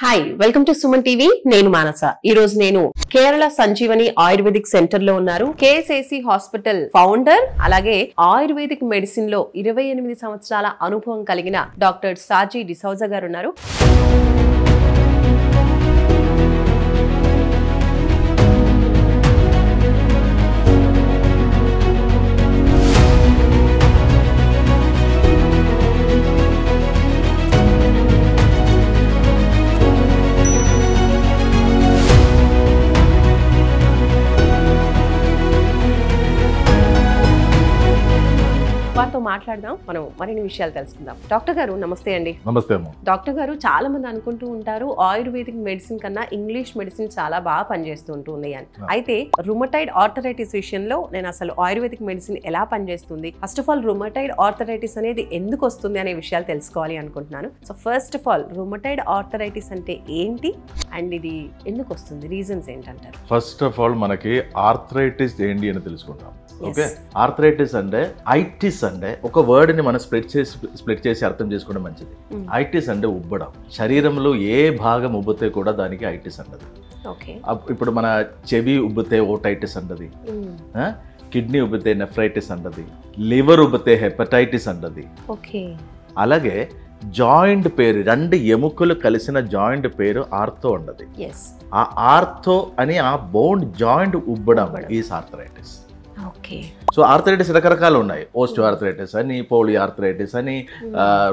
Hi welcome to Suman TV. నేను మానస. ఈ రోజు నేను కేరళ సంజీవని ఆయుర్వేదిక్ సెంటర్ లో ఉన్నారు. కేఎస్ఏసి హాస్పిటల్ ఫౌండర్, అలాగే ఆయుర్వేదిక్ మెడిసిన్ లో 28 సంవత్సరాల అనుభవం కలిగిన డాక్టర్ సాజీ డిసౌజా గారు ఉన్నారు. వారితో మాట్లాడదాం, మనం మరిన్ని విషయాలు తెలుసుకుందాం. డాక్టర్ గారు నమస్తే అండి. నమస్తే అమ్మ. డాక్టర్ గారు, చాలా మంది అనుకుంటూ ఉంటారు ఆయుర్వేదిక్ మెడిసిన్ కన్నా ఇంగ్లీష్ మెడిసిన్ చాలా బాగా పనిచేస్తూ ఉంటుంది అని. అయితే రుమటైడ్ ఆర్థరైటిస్ విషయంలో నేను అసలు ఆయుర్వేదిక్ మెడిసిన్ ఎలా పనిచేస్తుంది, first of all rheumatoid arthritis అనేది ఎందుకు వస్తుంది అనే విషయాలు తెలుసుకోవాలి అనుకుంటున్నాను. So first of all rheumatoid arthritis అంటే ఏంటి అండ్ ఇది ఎందుకు వస్తుంది, రీజన్స్ ఏంటంటారు? ఫస్ట్ ఆఫ్ ఆల్ మనకి ఆర్థరైటిస్ ఏంటి అని తెలుసుకుంటాం. ఓకే, ఆర్థరైటిస్ అంటే ఐటిస్ అంటే ఒక వర్డ్ ని మనం స్ప్లిట్ చేసి అర్థం చేసుకోవడం మంచిది. ఐటిస్ అంటే ఉబ్బడం, శరీరంలో ఏ భాగం ఉబ్బితే కూడా దానికి ఐటిస్ అంటది. ఇప్పుడు మన చెవి ఉబ్బితే ఓటైటిస్ అంటది, కిడ్నీ ఉబ్బితే నెఫ్రైటిస్ అంటది, లివర్ ఉబ్బితే హెపటైటిస్ అంటది. అలాగే జాయింట్ పేరు, రెండు ఎముకలు కలిసిన జాయింట్ పేరు ఆర్థో అంటది. ఆ ఆర్థో అని ఆ బోన్ జాయింట్ ఉబ్బడం ఈజ్ ఆర్థరైటిస్. సో ఆర్థరైటిస్ రకరకాలు ఉన్నాయి. ఓస్టియో ఆర్థరైటిస్ అని, పోలి ఆర్థరైటిస్ అని,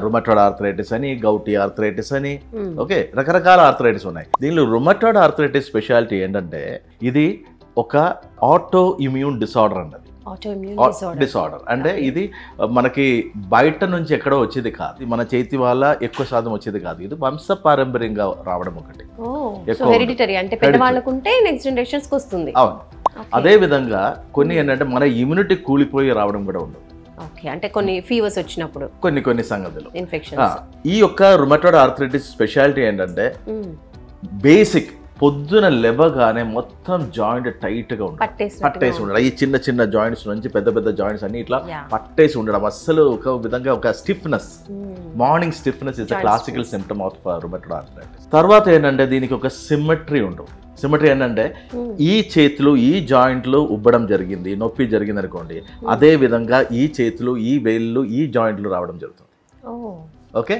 రుమటాయిడ్ ఆర్థరైటిస్ అని, గౌటీ ఆర్థరైటిస్ అని, ఓకే, రకరకాల ఆర్థరైటిస్ ఉన్నాయి. దీనిలో రుమటాయిడ్ ఆర్థరైటిస్ స్పెషాలిటీ ఏంటంటే ఇది ఒక ఆటో ఇమ్యూన్ డిసార్డర్ అన్నది. డిసార్డర్ అంటే ఇది మనకి బయట నుంచి ఎక్కడో వచ్చేది కాదు, మన చేతి వల్ల ఎక్కువ శాతం వచ్చేది కాదు. ఇది వంశ పారంపర్యంగా రావడం ఒకటి. అవును. అదే విధంగా కొన్ని ఏంటంటే మన ఇమ్యూనిటీ కూలిపోయి రావడం కూడా ఉండదు. అంటే కొన్ని ఫీవర్స్ వచ్చినప్పుడు కొన్ని సంగతులు ఇన్ఫెక్షన్స్. ఈ యొక్క రుమటాయిడ్ ఆర్థరైటిస్ స్పెషాలిటీ ఏంటంటే బేసిక్ పొద్దున లేవగానే మొత్తం జాయింట్ టైట్ గా ఉండడం, పట్టేసి ఉండడం. ఈ చిన్న చిన్న జాయింట్స్ నుంచి పెద్ద పెద్ద జాయింట్స్ అన్ని ఇట్లా పట్టేసి ఉండడం, అస్సలు ఒక విధంగా ఒక stiffness, morning stiffness is the classical symptom of rheumatoid arthritis. తర్వాత ఏంటంటే దీనికి ఒక సిమెట్రీ ఉండవు. సిమెట్రీ ఏంటంటే ఈ చేతులు ఈ జాయింట్లు ఉబ్బడం జరిగింది, నొప్పి జరిగింది అనుకోండి, అదే విధంగా ఈ చేతులు ఈ వేళ్ళు ఈ జాయింట్లు రావడం జరుగుతుంది. ఓకే,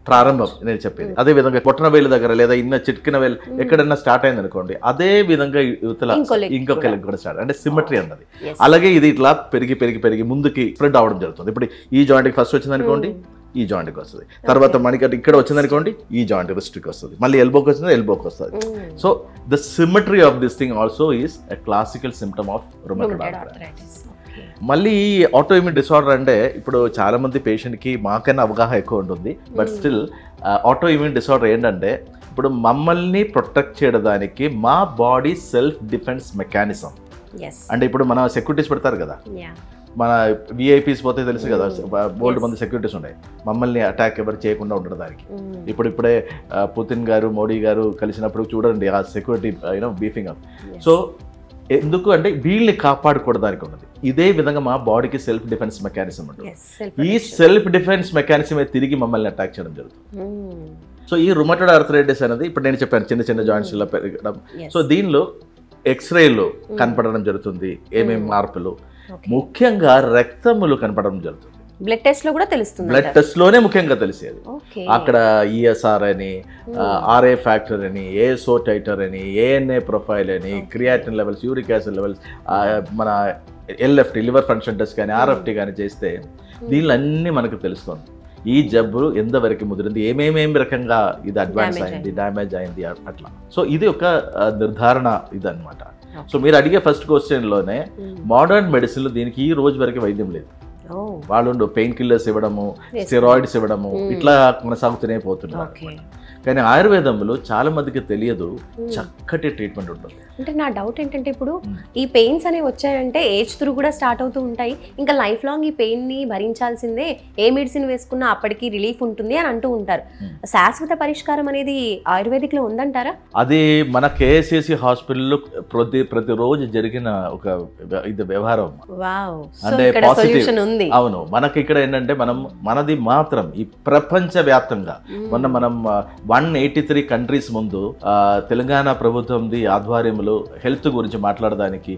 ప్రారంభం నేను చెప్పేది. అదే విధంగా కొట్టన వేలు దగ్గర లేదా ఇన్న చిట్కిన వేలు ఎక్కడన్నా స్టార్ట్ అయింది అనుకోండి, అదే విధంగా యువతల ఇంకొక లెగ్ కూడా స్టార్ట్, అంటే సిమెట్రీ అన్నది. అలాగే ఇది ఇట్లా పెరిగి పెరిగి పెరిగి ముందుకి స్ప్రెడ్ అవడం జరుగుతుంది. ఇప్పుడు ఈ జాయింట్కి ఫస్ట్ వచ్చింది అనుకోండి, ఈ జాయింట్కి వస్తుంది. తర్వాత మనకి ఇక్కడ వచ్చింది అనుకోండి, ఈ జాయింట్ రిస్ట్కి వస్తుంది. మళ్ళీ ఎల్బోకి వచ్చింది, ఎల్బోకి వస్తుంది. So the symmetry of this thing also is a classical symptom of rheumatoid arthritis. మళ్ళీ ఆటోఇమ్యూన్ డిసార్డర్ అంటే ఇప్పుడు చాలా మంది పేషెంట్కి మాకన్నా అవగాహన ఎక్కువ ఉంటుంది. బట్ స్టిల్ ఆటోఇమ్యూన్ డిసార్డర్ ఏంటంటే ఇప్పుడు మమ్మల్ని ప్రొటెక్ట్ చేయడానికి మా బాడీ సెల్ఫ్ డిఫెన్స్ మెకానిజం. అంటే ఇప్పుడు మన సెక్యూరిటీస్ పెడతారు కదా, మన విఐపీస్ పోతే తెలుసు కదా, బోల్డ్ మంది సెక్యూరిటీస్ ఉన్నాయి మమ్మల్ని అటాక్ ఎవరు చేయకుండా ఉండడానికి. ఇప్పుడే పుతిన్ గారు మోడీ గారు కలిసినప్పుడు చూడండి ఆ సెక్యూరిటీ బీఫింగ్ అప్. సో ఎందుకు అంటే వీళ్ళని కాపాడుకోవడానికి ఉన్నది. ఇదే విధంగా మా బాడీకి సెల్ఫ్ డిఫెన్స్ మెకానిజం ఉంటుంది. ఈ సెల్ఫ్ డిఫెన్స్ మెకానిజమే తిరిగి మమ్మల్ని అటాక్ చేయడం జరుగుతుంది. సో ఈ రుమటాయిడ్ ఆర్థరైటిస్ అనేది ఇప్పుడు నేను చెప్పాను చిన్న చిన్న జాయింట్స్ లో పెరగడం. సో దీనిలో ఎక్స్రేలో కనపడడం జరుగుతుంది ఏమేమి మార్పులు, ముఖ్యంగా రక్తములు కనపడడం జరుగుతుంది. బ్లడ్ టెస్ట్ లో కూడా తెలుస్తుంది. బ్లడ్ టెస్ట్ లోనే ముఖ్యంగా తెలిసేది. అక్కడ ఈఎస్ఆర్ అని, ఆర్ఏ ఫ్యాక్టర్ అని, ఏఎస్ఓ టైటర్ అని, ఏఎన్ఏ ప్రొఫైల్ అని, creatinine levels, uric acid levels, మన ఎల్ఎఫ్టీ లివర్ ఫంక్షన్ టెస్ట్ కానీ ఆర్ఎఫ్టీ కానీ చేస్తే దీనిలో అన్నీ మనకు తెలుస్తుంది. ఈ జబ్బు ఎంతవరకు ముదిరింది, ఏమేమి రకంగా ఇది అడ్వాన్స్ అయింది, డ్యామేజ్ అయింది అట్లా. సో ఇది ఒక నిర్ధారణ ఇది అనమాట. సో మీరు అడిగే ఫస్ట్ క్వశ్చన్లోనే మోడర్న్ మెడిసిన్లో దీనికి ఈ రోజు వరకు వైద్యం లేదు. వాళ్ళు పెయిన్ కిల్లర్స్ ఇవ్వడము, స్టెరాయిడ్స్ ఇవ్వడము, ఇట్లా కొనసాగుతూనే పోతున్నారు. కానీ ఆయుర్వేదంలో చాలా మందికి తెలియదు చక్కటి ట్రీట్మెంట్ ఉంటుంది. అంటే నా డౌట్ ఏంటంటే ఇప్పుడు ఈ పెయిన్స్ అనేవి వచ్చాయంటే ఏజ్ త్రూ కూడా స్టార్ట్ అవుతూ ఉంటాయి, ఇంకా లైఫ్ లాంగ్ ఈ పెయిన్ ని భరించాల్సిందే, ఏ మెడిసిన్ వేసుకున్నా అప్పటికి రిలీఫ్ ఉంటుంది అని అంటూ ఉంటారు. శాశ్వత పరిష్కారం అనేది ఆయుర్వేదిక్ లో ఉందంటారా? అది మన కేఎస్ఏసి హాస్పిటల్లో ప్రతిరోజు జరిగిన ఒక ఇది వ్యవహారం. అంటే పాజిటివ్ ఉంది. అవును, మనకి ఇక్కడ ఏంటంటే మనది మాత్రం ఈ ప్రపంచ వ్యాప్తంగా మనం 183 కంట్రీస్ ముందు తెలంగాణ ప్రభుత్వంది ఆధ్వర్యంలో హెల్త్ గురించి మాట్లాడడానికి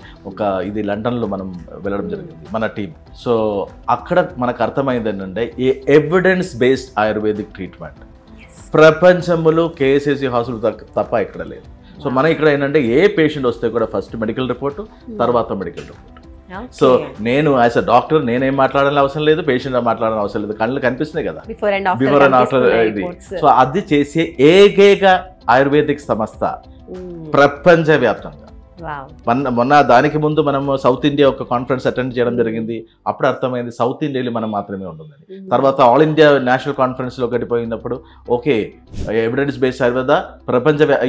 ఇది లండన్లో మనం వెళ్ళడం జరిగింది మన టీం. సో అక్కడ మనకు అర్థమైంది ఏంటంటే ఎవిడెన్స్ బేస్డ్ ఆయుర్వేదిక్ ట్రీట్మెంట్ ప్రపంచంలో కేఎస్ఎస్సి హాస్పిటల్ తప్ప ఇక్కడ లేదు. సో మన ఇక్కడ ఏంటంటే ఏ పేషెంట్ వస్తే కూడా ఫస్ట్ మెడికల్ రిపోర్టు, తర్వాత మెడికల్ రిపోర్ట్. సో నేను యాజ్ అ డాక్టర్ నేనేం మాట్లాడాలని అవసరం లేదు, పేషెంట్ మాట్లాడాలని అవసరం లేదు, కళ్ళు కనిపిస్తున్నాయి కదా బిఫోర్ అండ్ ఆఫ్టర్ ఇది. సో అది చేసే ఏకైక ఆయుర్వేదిక్ సంస్థ ప్రపంచవ్యాప్తంగా. మొన్న దానికి ముందు మనం సౌత్ ఇండియా ఒక కాన్ఫరెన్స్ అటెండ్ చేయడం జరిగింది. అప్పుడు అర్థమైంది సౌత్ ఇండియాలో మనం మాత్రమే ఉంటుందని. తర్వాత ఆల్ ఇండియా నేషనల్ కాన్ఫరెన్స్లో గడిపోయినప్పుడు ఓకే ఎవిడెన్స్ బేస్డ్ ఆయుర్వేద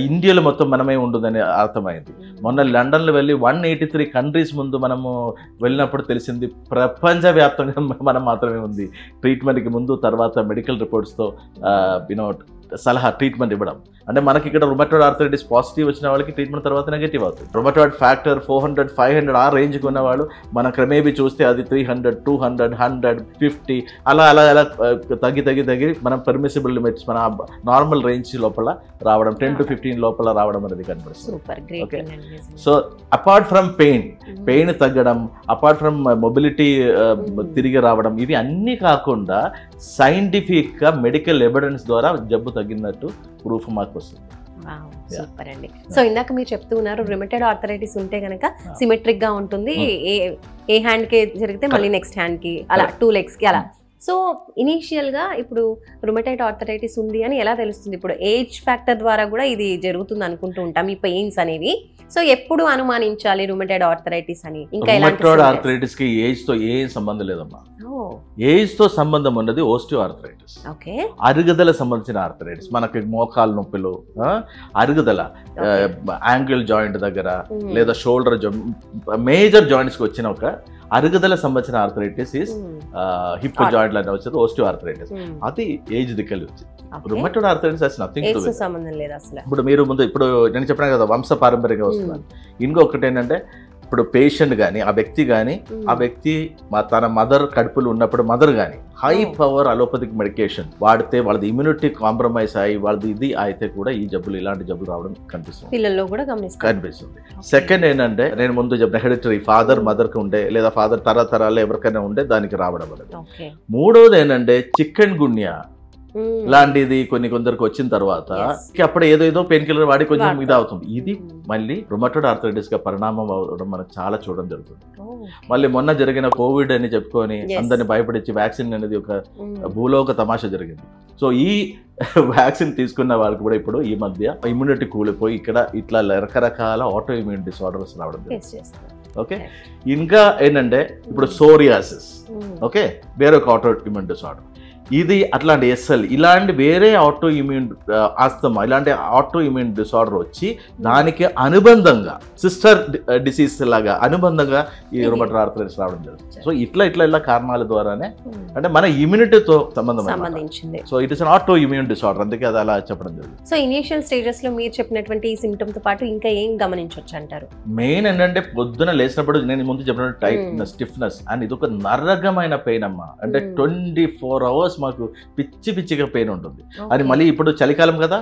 ఇండియాలో మొత్తం మనమే ఉంటుందని అర్థమైంది. మొన్న లండన్లో వెళ్ళి 183 కంట్రీస్ ముందు మనము వెళ్ళినప్పుడు తెలిసింది ప్రపంచవ్యాప్తంగా మనం మాత్రమే ఉంది ట్రీట్మెంట్కి ముందు, తర్వాత మెడికల్ రిపోర్ట్స్తో సలహా ట్రీట్మెంట్ ఇవ్వడం. అంటే మనకి ఇక్కడ రుమటాయిడ్ ఆర్థరైటిస్ పాజిటివ్ వచ్చిన వాళ్ళకి ట్రీట్మెంట్ తర్వాత నెగటివ్ అవుతుంది. రుమటాయిడ్ ఫ్యాక్టర్ 400, 500 ఆ రేంజ్కి ఉన్న వాళ్ళు మన క్రమేబీ చూస్తే అది 300, 200, 100, 50 అలా అలా అలా తగ్గి మనం పర్మిసిబుల్ లిమిట్స్ మన నార్మల్ రేంజ్ లోపల రావడం 10 to 15 లోపల రావడం అనేది కనిపిస్తుంది. Okay, so apart from pain తగ్గడం, అపార్ట్ ఫ్రమ్ మొబిలిటీ తిరిగి రావడం, ఇవి అన్నీ కాకుండా సైంటిఫిక్గా మెడికల్ ఎవిడెన్స్ ద్వారా జబ్బు తగ్గినట్టు ప్రూఫ్ మాకు వస్తుంది. సూపర్ అండి. సో ఇందాక మీరు చెప్తూ ఉన్నారు రుమటాయిడ్ ఆర్థరైటిస్ ఉంటే కనుక సిమెట్రిక్ గా ఉంటుంది, ఏ హ్యాండ్ కి జరిగితే మళ్ళీ నెక్స్ట్ హ్యాండ్ కి అలా 2 legs కి అలా. సో ఇనీషియల్గా ఇప్పుడు రుమటాయిడ్ ఆర్థరైటిస్ ఉంది అని ఎలా తెలుస్తుంది? ఇప్పుడు ఏజ్ ఫ్యాక్టర్ ద్వారా కూడా ఇది జరుగుతుంది అనుకుంటూ ఉంటాం ఈ పెయిన్స్ అనేవి. సో ఎప్పుడు అనుమానించాలి రుమటాయిడ్ ఆర్థరైటిస్ అని? ఇంకా రుమటాయిడ్ ఆర్థరైటిస్ కి ఏజ్ తో ఏం సంబంధం లేదమ్మా. ఏజ్ తో సంబంధం ఉన్నది ఓస్టియో ఆర్థరైటిస్, అరుగుదల సంబంధించిన ఆర్థరైటిస్. మనకి మోకాలు నొప్పులు, అరుగుదల, యాంకిల్ జాయింట్ దగ్గర లేదా షోల్డర్ మేజర్ జాయింట్స్ కి వచ్చిన ఒక అరుగుదల సంబంధించిన ఆర్థరైటిస్ ఇస్ హిప్ జాయింట్ లాంటి వచ్చేది ఓస్టియో ఆర్థరైటిస్. అది ఏజ్ దిక్కలు వచ్చింది. రుమటాయిడ్ ఆర్థరైటిస్ అసలు నథింగ్ టు డు. సంబంధం లేదు అసలు. ఇప్పుడు నేను చెప్పాను కదా వంశ పారంపర్యంగా వస్తున్నాను. ఇంకొకటి ఏంటంటే ఇప్పుడు పేషెంట్ కానీ ఆ వ్యక్తి తన మదర్ కడుపులు ఉన్నప్పుడు మదర్ కానీ హై పవర్ అలోపతిక్ మెడికేషన్ వాడితే వాళ్ళది ఇమ్యూనిటీ కాంప్రమైజ్ అయ్యి వాళ్ళది ఇది అయితే కూడా ఈ జబ్బులు ఇలాంటి జబ్బులు రావడం కనిపిస్తుంది, పిల్లల్లో కూడా కనిపిస్తుంది. సెకండ్ ఏంటంటే నేను ముందు చెప్పిన హెరిటరీ ఫాదర్ మదర్ కి ఉండే లేదా ఫాదర్ తరతరాలు ఎవరికైనా ఉండే దానికి రావడం అనేది. మూడోది ఏంటంటే చికెన్ గున్యా లాంటిది కొందరికి వచ్చిన తర్వాత అప్పుడు ఏదో పెయిన్ కిల్లర్ వాడి కొంచెం ఇది అవుతుంది. ఇది మళ్ళీ రుమటాయిడ్ ఆర్థరైటిస్ గా పరిణామం అవడం మనకు చాలా చూడడం జరుగుతుంది. మళ్ళీ మొన్న జరిగిన కోవిడ్ అని చెప్పుకొని అందరిని భయపడించి వ్యాక్సిన్ అనేది ఒక భూలోక తమాషా జరిగింది. సో ఈ వ్యాక్సిన్ తీసుకున్న వాళ్ళకి కూడా ఇప్పుడు ఈ మధ్య ఇమ్యూనిటీ కూలిపోయి ఇక్కడ ఇట్లా రకరకాల ఆటో ఇమ్యూన్ డిసార్డర్స్ రావడం జరుగుతుంది. ఓకే, ఇంకా ఏంటంటే ఇప్పుడు సోరియాసిస్ ఓకే వేరొక ఆటో ఇమ్యూన్ డిసార్డర్. ఇది అట్లాంటి ఎస్ఎల్ ఇలాంటి వేరే ఆటో ఇమ్యూన్ ఆస్తమా ఇలాంటి ఆటో ఇమ్యూన్ డిసార్డర్ వచ్చి దానికి అనుబంధంగా సిస్టర్ డిసీజ్ లాగా అనుబంధంగా ఈ రుమటాయిడ్ ఆర్థరైటిస్ రావడం జరుగుతుంది. సో ఇట్లా కారణాల ద్వారానే అంటే మన ఇమ్యూనిటీతో సంబంధించింది. So it is an auto immune disorder, అందుకే అది అలా చెప్పడం జరుగుతుంది. సో ఇనిషియల్ స్టేజెస్ లో మీరు చెప్పినటువంటి ఈ సిమ్టమ్ తో పాటు ఇంకా ఏం గమనించవచ్చు అంటారు? మెయిన్ ఏంటంటే పొద్దున లేచినప్పుడు నేను ముందు చెప్పిన టైట్ స్టిఫ్నెస్ అండ్ ఇది ఒక నరకమైన పెయిన్ అమ్మా. అంటే 24 hours మాకు పిచ్చిగా పెయిన్ ఉంటుంది. అది మళ్ళీ ఇప్పుడు చలికాలం కదా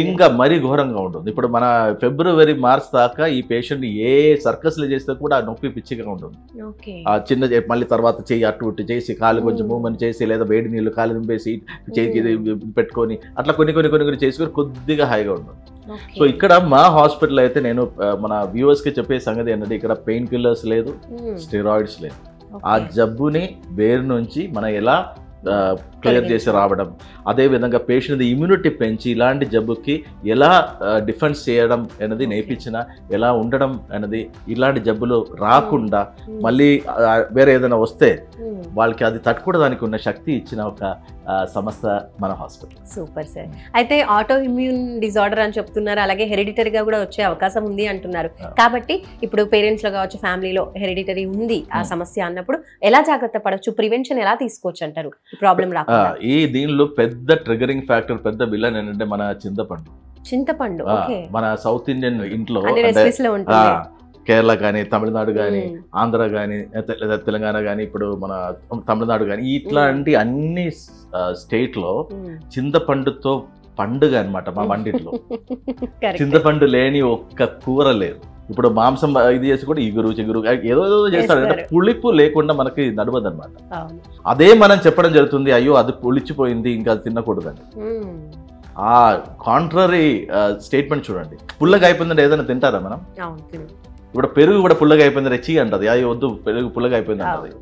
ఇంకా మరీ ఘోరంగా ఉంటుంది. ఇప్పుడు మన ఫిబ్రవరి మార్చ్ దాకా ఈ పేషెంట్ ఏ సర్కస్లు చేస్తే కూడా నొప్పి పిచ్చిగా ఉంటుంది. ఆ చిన్న మళ్ళీ తర్వాత చెయ్యి అటు ఇటు చేసి కాలు కొంచెం మూవ్మెంట్ చేసి లేదా వేడి నీళ్ళు కాలు నింపేసి చేయి పెట్టుకొని అట్లా కొన్ని చేసుకొని కొద్దిగా హాయిగా ఉంటుంది. సో ఇక్కడ మా హాస్పిటల్ అయితే నేను మన వ్యూవర్స్ కి చెప్పే సంగతి ఏంటంటే ఇక్కడ పెయిన్ కిల్లర్స్ లేదు, స్టెరాయిడ్స్ లేదు. ఆ జబ్బుని వేరు నుంచి మనం ఎలా క్లియర్ చేసి రావడం, అదేవిధంగా పేషెంట్ ఇమ్యూనిటీ పెంచి ఇలాంటి జబ్బుకి ఎలా డిఫెన్స్ చేయడం అనేది నేర్పించిన ఎలా ఉండడం అనేది ఇలాంటి జబ్బులు రాకుండా మళ్ళీ వేరే ఏదైనా వస్తే వాళ్ళకి అది తట్టుకోవడానికి ఉన్న శక్తి ఇచ్చిన ఒక సంస్థ మన హాస్పిటల్. Super sir. అయితే ఆటో ఇమ్యూన్ డిజార్డర్ అని చెప్తున్నారు, అలాగే హెరిడిటరీగా కూడా వచ్చే అవకాశం ఉంది అంటున్నారు. కాబట్టి ఇప్పుడు పేరెంట్స్ లో కావచ్చు ఫ్యామిలీలో హెరిడిటరీ ఉంది ఆ సమస్య అన్నప్పుడు ఎలా జాగ్రత్త పడవచ్చు, ప్రివెన్షన్ ఎలా తీసుకోవచ్చు అంటారు ప్రాబ్లం రాకుండా? ఈ దీనిలో పెద్ద ట్రిగరింగ్ ఫ్యాక్టర్ పెద్ద విలన్ ఏంటంటే మన చింతపండు. మన సౌత్ ఇండియన్ ఇంట్లో కేరళ కానీ తమిళనాడు కానీ ఆంధ్ర కానీ తెలంగాణ కానీ ఇప్పుడు మన తమిళనాడు కానీ ఇట్లాంటి అన్ని స్టేట్లో చింతపండుతో పండుగ అన్నమాట మా వండిట్లో. చింతపండు లేని ఒక్క కూర లేదు. ఇప్పుడు మాంసం ఇది చేసి కూడా ఇగురు చిగురు ఏదో ఏదో చేస్తాడు. అంటే పులిపు లేకుండా మనకి నడవదు అనమాట. అదే మనం చెప్పడం జరుగుతుంది, అయ్యో అది పులిచిపోయింది ఇంకా అది తినకూడదని. ఆ కాంట్రరీ స్టేట్మెంట్ చూడండి. పుల్లగా అయిపోయిందంటే ఏదైనా తింటారా మనం? ఇప్పుడు పెరుగు కూడా పుల్లగా అయిపోయింది రెచ్చి అంటది, అయ్యో వద్దు పెరుగు పుల్లగా అయిపోయింది అంటది.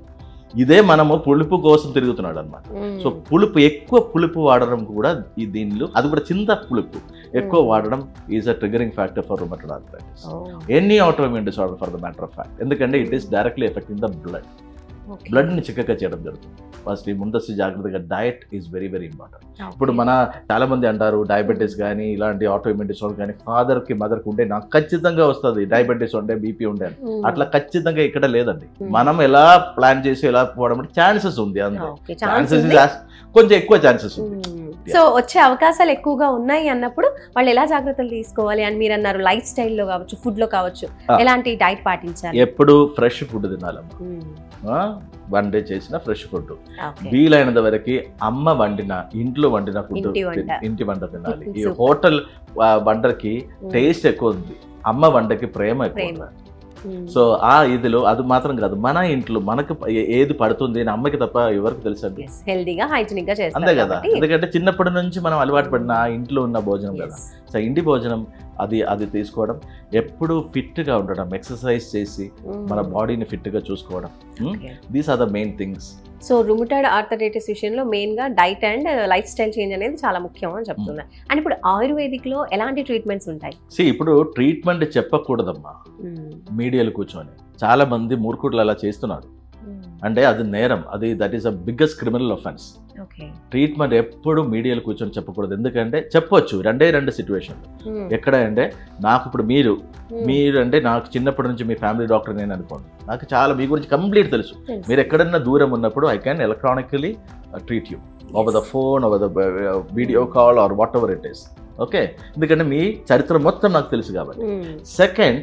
ఇదే మనము పులుపు కోసం తిరుగుతున్నాడు అనమాట. సో పులుపు ఎక్కువ పులుపు వాడడం కూడా ఈ దీనిలో, అది కూడా చింత పులుపు ఎక్కువ వాడడం is a triggering factor for rheumatoid arthritis, any autoimmune disorder for the matter of fact. ఎందుకంటే it is directly affecting the blood. బ్లడ్ని చిక్కగా చేయడం జరుగుతుంది. ఫస్ట్ ఈ ముందస్తు జాగ్రత్తగా diet is very very important. ఇప్పుడు మన చాలా మంది అంటారు డయాబెటీస్ కానీ ఇలాంటి ఆటోఇమ్యూన్ డిసార్డర్ కానీ ఫాదర్కి మదర్కి ఉంటే నాకు ఖచ్చితంగా వస్తుంది డయాబెటీస్ ఉంటే బీపీ ఉంటే, అట్లా ఖచ్చితంగా ఇక్కడ లేదండి. మనం ఎలా ప్లాన్ చేసి ఎలా పోవడం అంటే ఛాన్సెస్ ఉంది, అందులో ఛాన్సెస్ కొంచెం ఎక్కువ ఛాన్సెస్ ఉంది. సో వచ్చే అవకాశాలు ఎక్కువగా ఉన్నాయి అన్నప్పుడు వాళ్ళు ఎలా జాగ్రత్తలు తీసుకోవాలి అని మీరు అన్నారు? లైఫ్ స్టైల్లో కావచ్చు, ఫుడ్ లో కావచ్చు, ఎలాంటి డైట్ పాటించాలి? ఎప్పుడు ఫ్రెష్ ఫుడ్ తినాలమ్మా. వన్ డే చేసిన ఫ్రెష్ ఫుడ్, వీలైనంత వరకు అమ్మ వండిన ఇంట్లో వండిన ఫుడ్, ఇంటి వంట తినాలి. ఈ హోటల్ వంటకి టేస్ట్ ఎక్కువ ఉంది, అమ్మ వంటకి ప్రేమ ఎక్కువ. సో ఆ ఇదిలో అది మాత్రం కాదు, మన ఇంట్లో మనకు ఏది పడుతుంది అని అమ్మకి తప్ప ఎవరికి తెలుసండి. హెల్దీగా హైజీనిక్ గా చేస్తాం అంతే కదా. ఎందుకంటే చిన్నప్పటి నుంచి మనం అలవాటు పడిన ఇంట్లో ఉన్న భోజనం కదా. సో ఇంటి భోజనం అది తీసుకోవడం, ఎప్పుడు ఫిట్ గా ఉండడం, ఎక్సర్సైజ్ చేసి మన బాడీని ఫిట్ గా చూసుకోవడం, these are the main things. So rheumatoid arthritis విషయంలో మెయిన్ గా diet and lifestyle change అనేది చాలా ముఖ్యం అని చెప్తున్నారు. అండ్ ఇప్పుడు ఆయుర్వేదిక్ లో ఎలాంటి ట్రీట్మెంట్స్ ఉంటాయి? ఇప్పుడు ట్రీట్మెంట్ చెప్పకూడదమ్మా మీడియాలో కూర్చొని. చాలా మంది మూర్ఖులు అలా చేస్తున్నారు, అంటే అది నేరం, అది that is a biggest criminal offence. Treatment ఎప్పుడు మీడియాలో కూర్చొని చెప్పకూడదు. ఎందుకంటే చెప్పొచ్చు రెండు సిచ్యువేషన్లు. ఎక్కడ అంటే నాకు ఇప్పుడు మీరు అంటే నాకు చిన్నప్పటి నుంచి మీ ఫ్యామిలీ డాక్టర్ నేను అనుకోండి, నాకు చాలా మీ గురించి కంప్లీట్ తెలుసు. మీరు ఎక్కడన్నా దూరం ఉన్నప్పుడు I can electronically treat you over the phone, over the video call or what ever it is. Okay, ఎందుకంటే మీ చరిత్ర మొత్తం నాకు తెలుసు కాబట్టి. సెకండ్,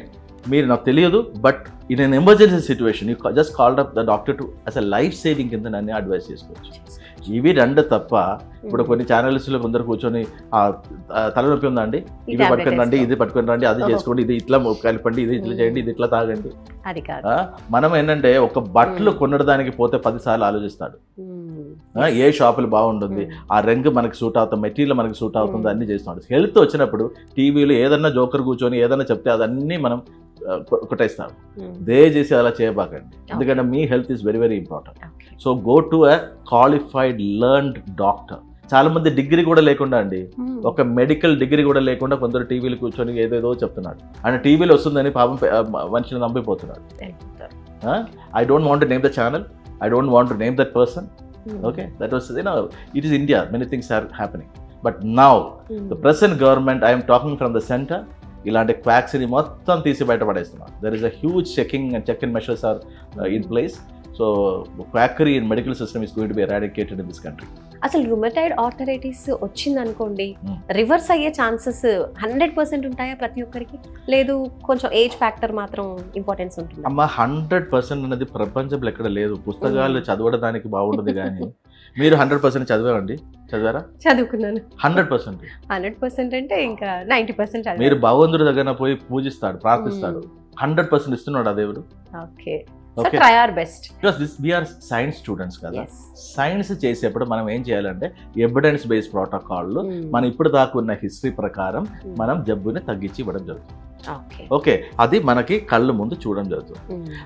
మీరు నాకు తెలియదు but in an emergency situation you just called up the doctor to as a life saving కింద నన్ను అడ్వైస్ చేసుకోవచ్చు. ఇవి రెండు తప్ప ఇప్పుడు కొన్ని ఛానల్స్లో కొందరు కూర్చొని తలనొప్పి ఉందండి, ఇవి పట్టుకొని రండి, ఇది పట్టుకొని రండి, అది చేసుకోండి, ఇది ఇట్లా కలపండి, ఇది ఇట్లా చేయండి, ఇది ఇట్లా తాగండి. మనం ఏంటంటే ఒక బట్టలు కొనడానికి పోతే 10 సార్లు ఆలోచిస్తాడు, ఏ షాపులు బాగుంటుంది, ఆ రంగు మనకి సూట్ అవుతుంది, మెటీరియల్ మనకి సూట్ అవుతుంది, అన్ని చేస్తున్నాడు. హెల్త్ వచ్చినప్పుడు టీవీలో ఏదన్నా జోకర్ కూర్చొని ఏదన్నా చెప్తే అదన్నీ మనం కొట్టేస్తాం. దయచేసి అలా చేయబాకండి, ఎందుకంటే మీ health is very very important. So go to a qualified learned doctor. చాలా మంది డిగ్రీ కూడా లేకుండా అండి, ఒక మెడికల్ డిగ్రీ కూడా లేకుండా కొందరు టీవీలు కూర్చొని ఏదేదో చెప్తున్నాడు. ఆయన టీవీలో వస్తుందని పాపం మనిషిని నమ్మిపోతున్నాడు. I don't want to name the channel, I don't want to name that person. Okay, that was, it is India, many things are happening, but now the present government, I am talking from the center, ఇలాంటి quacks ని మొత్తం తీసి బయటపడేస్తున్నారు. There is a huge checking and check-in measures are in place. So quackery in medical system is going to be eradicated in this country. అసలు rheumatoid arthritis వచ్చింది అనుకోండి, reverse అయ్యే chances 100% ఉంటాయా ప్రతి ఒక్కరికి? లేదు కొంచెం ఏజ్ ఫ్యాక్టర్ మాత్రం ఇంపార్టెన్స్ ఉంటుంది? అమ్మ 100% అనేది ప్రపంచంలో ఎక్కడ లేదు. పుస్తకాలు చదవడానికి బాగుంటుంది కానీ మీరు 100% చదివారా? చదువుకున్నాను. 100% అంటే ఇంకా 90%. మీరు భగవంతుడి దగ్గర పోయి పూజిస్తాడు, ప్రార్థిస్తాడు, 100% ఇస్తున్నాడు ఆ దేవుడు. Okay, so try our best because we are science students కదా. సైన్స్ చేసేప్పుడు మనం ఏం చేయాలంటే ఎవిడెన్స్ బేస్డ్ ప్రోటోకాల్ మనం ఇప్పుడు దాకా ఉన్న హిస్టరీ ప్రకారం మనం జబ్బుని తగ్గించి ఇవ్వడం జరుగుతుంది. ఓకే, అది మనకి కళ్ళు ముందు చూడడం జరుగుతుంది.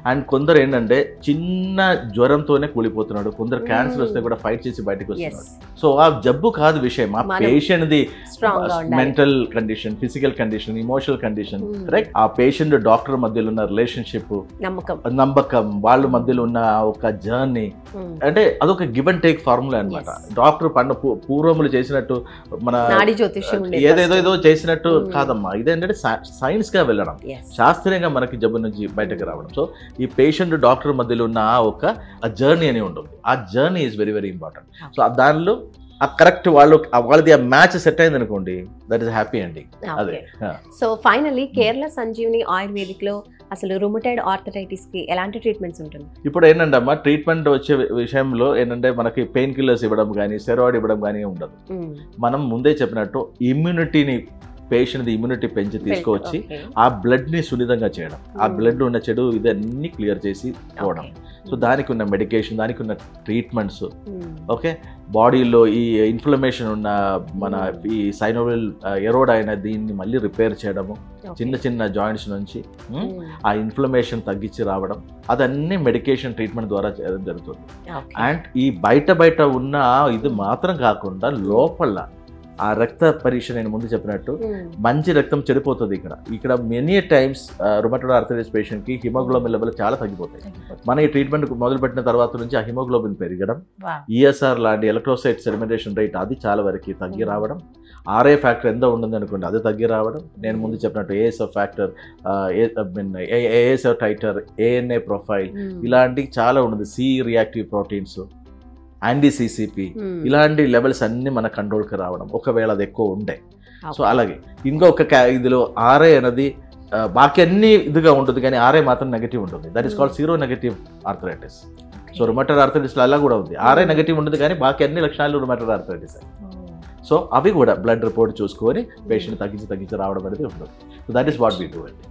అండ్ కొందరు ఏంటంటే చిన్న జ్వరంతోనే కూలిపోతున్నాడు, కొందరు క్యాన్సర్ వస్తే కూడా ఫైట్ చేసి బయటకు వస్తున్నాడు. సో ఆ జబ్బు కాదు విషయం, ఆ patient the mental condition, physical condition, emotional condition, correct? ఆ పేషెంట్ డాక్టర్ మధ్యలో ఉన్న రిలేషన్షిప్, నమ్మకం, వాళ్ళ మధ్యలో ఉన్న ఒక జర్నీ, అంటే అదొక గివ్ అండ్ టేక్ ఫార్ములా అనమాట. డాక్టర్ పూర్వములు చేసినట్టు మన ఏదేదో చేసినట్టు కాదమ్మా. ఇదేంటంటే సైన్స్ గా వెళ్ళడం, శాస్త్రీయంగా మనకి జబ్బు నుంచి బయటకు రావడం. సో ఈ పేషెంట్ డాక్టర్ మధ్యలో ఉన్న ఒక జర్నీ అని ఉంటుంది. ఆ journey is very very important. So దానిలో ఆ కరెక్ట్ వాళ్ళది ఆ మ్యాచ్ సెట్ అయింది అనుకోండి, దట్ ఈస్ హ్యాపీ ఎండింగ్. అదే. So finally Kerala Sanjeevani ayurvedic లో అసలు రుమటైడ్ ఆర్థరైటిస్ కి ఎలాంటి ట్రీట్మెంట్స్ ఉంటుంది? ఇప్పుడు ఏంటంటే అమ్మా, ట్రీట్మెంట్ వచ్చే విషయంలో ఏంటంటే మనకి పెయిన్ కిల్లర్స్ ఇవ్వడం కానీ స్టెరాయిడ్ ఇవ్వడం కానీ ఉండదు. మనం ముందే చెప్పినట్టు ఇమ్యూనిటీని, పేషెంట్ ఇమ్యూనిటీ పెంచి తీసుకువచ్చి ఆ బ్లడ్ ని సున్నితంగా చేయడం, ఆ బ్లడ్ ఉన్న చెడు ఇదన్నీ క్లియర్ చేసి పోవడం. సో దానికి ఉన్న మెడికేషన్, దానికి ఉన్న ట్రీట్మెంట్స్, ఓకే, బాడీలో ఈ ఇన్ఫ్లమేషన్ ఉన్న మన ఈ సైనోవిల్ ఎరోడ్ అయిన దీన్ని మళ్ళీ రిపేర్ చేయడము, చిన్న చిన్న జాయింట్స్ నుంచి ఆ ఇన్ఫ్లమేషన్ తగ్గించి రావడం, అదన్నీ మెడికేషన్ ట్రీట్మెంట్ ద్వారా చేయడం జరుగుతుంది. అండ్ ఈ బయట ఉన్న ఇది మాత్రం కాకుండా లోపల ఆ రక్త పరీక్ష నేను ముందు చెప్పినట్టు మంచి రక్తం చెడిపోతుంది. ఇక్కడ many times rheumatoid arthritis patient కి హిమోగ్లోబిన్ లెవెల్ చాలా తగ్గిపోతాయి. మన ఈ ట్రీట్మెంట్ మొదలు పెట్టిన తర్వాత నుంచి ఆ హిమోగ్లోబిన్ పెరగడం, ఈఎస్ఆర్ లాంటి ఎలక్ట్రోసైట్ సెడిమెంటేషన్ రేట్ అది చాలా వరకు తగ్గి రావడం, ఆర్ఏ ఫ్యాక్టర్ ఎంత ఉంటుంది అనుకోండి అది తగ్గి రావడం, నేను ముందు చెప్పినట్టు ASF factor, ASF tighter, ANA profile ఇలాంటివి చాలా ఉంటుంది, సి రియాక్టివ్ ప్రోటీన్స్, యాంటీ-సిసిపి ఇలాంటి లెవెల్స్ అన్ని మన కంట్రోల్కి రావడం, ఒకవేళ అది ఎక్కువ ఉండే. సో అలాగే ఇంకొక ఇదిలో ఆర్ఏ అనేది బాకీ అన్ని ఇదిగా ఉంటుంది, కానీ ఆర్ఏ మాత్రం నెగటివ్ ఉంటుంది. That is called sero negative arthritis. So rheumatoid ఆర్థరైటిస్లో అలా కూడా ఉంది, ఆర్ఏ నెగటివ్ ఉంటుంది కానీ బాకీ అన్ని లక్షణాలు రుమటాయిడ్ ఆర్థరైటిస్. సో అవి కూడా బ్లడ్ రిపోర్ట్ చూసుకొని పేషెంట్ తగ్గించి రావడం అనేది ఉంటుంది. So that is what we do అండి.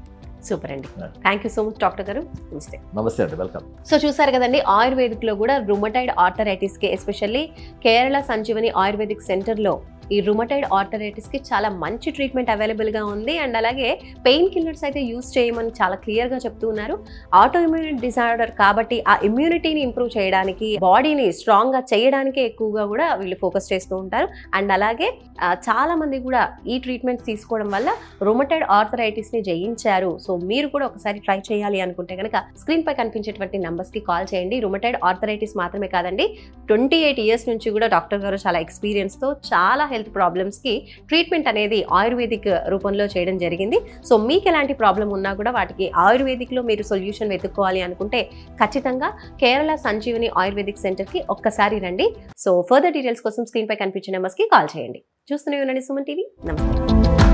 సూపర్ అండి, thank you so much doctor గారు. నమస్తే. నమస్తే అండి, వెల్కమ్. సో చూసారు కదండి, ఆయుర్వేదిక్ లో కూడా రుమటైడ్ ఆర్థరైటిస్ కి, especially Kerala Sanjeevani ayurvedic centre లో ఈ రుమటైడ్ ఆర్థరైటిస్ కి చాలా మంచి ట్రీట్మెంట్ అవైలబుల్ గా ఉంది. అండ్ అలాగే పెయిన్ కిల్లర్స్ అయితే యూజ్ చేయమని చాలా క్లియర్ గా చెప్తూ ఉన్నారు. ఆటో ఇమ్యూనిటీ డిజార్డర్ కాబట్టి ఆ ఇమ్యూనిటీని ఇంప్రూవ్ చేయడానికి, బాడీని స్ట్రాంగ్ గా చేయడానికి ఎక్కువగా కూడా వీళ్ళు ఫోకస్ చేస్తూ ఉంటారు. అండ్ అలాగే చాలా మంది కూడా ఈ ట్రీట్మెంట్స్ తీసుకోవడం వల్ల రుమటైడ్ ఆర్థరైటిస్ ని జయించారు. సో మీరు కూడా ఒకసారి ట్రై చేయాలి అనుకుంటే కనుక స్క్రీన్ పై కనిపించేటువంటి నంబర్స్ కి కాల్ చేయండి. రుమటైడ్ ఆర్థరైటిస్ మాత్రమే కాదండి, 28 ఇయర్స్ నుంచి కూడా డాక్టర్ గారు చాలా ఎక్స్పీరియన్స్ తో చాలా హెల్త్ ప్రాబ్లమ్స్ కి ట్రీట్మెంట్ అనేది ఆయుర్వేదిక్ రూపంలో చేయడం జరిగింది. సో మీకు ఎలాంటి ప్రాబ్లం ఉన్నా కూడా వాటికి ఆయుర్వేదిక్ లో మీరు సొల్యూషన్ వెతుక్కోవాలి అనుకుంటే ఖచ్చితంగా కేరళ సంజీవని ఆయుర్వేదిక్ సెంటర్ కి ఒక్కసారి రండి. సో ఫర్దర్ డీటెయిల్స్ కోసం స్క్రీన్ పై కనిపించే నెంబర్స్ కి కాల్ చేయండి. చూస్తూనే ఉండండి సుమన్ టీవీ. నమస్తే.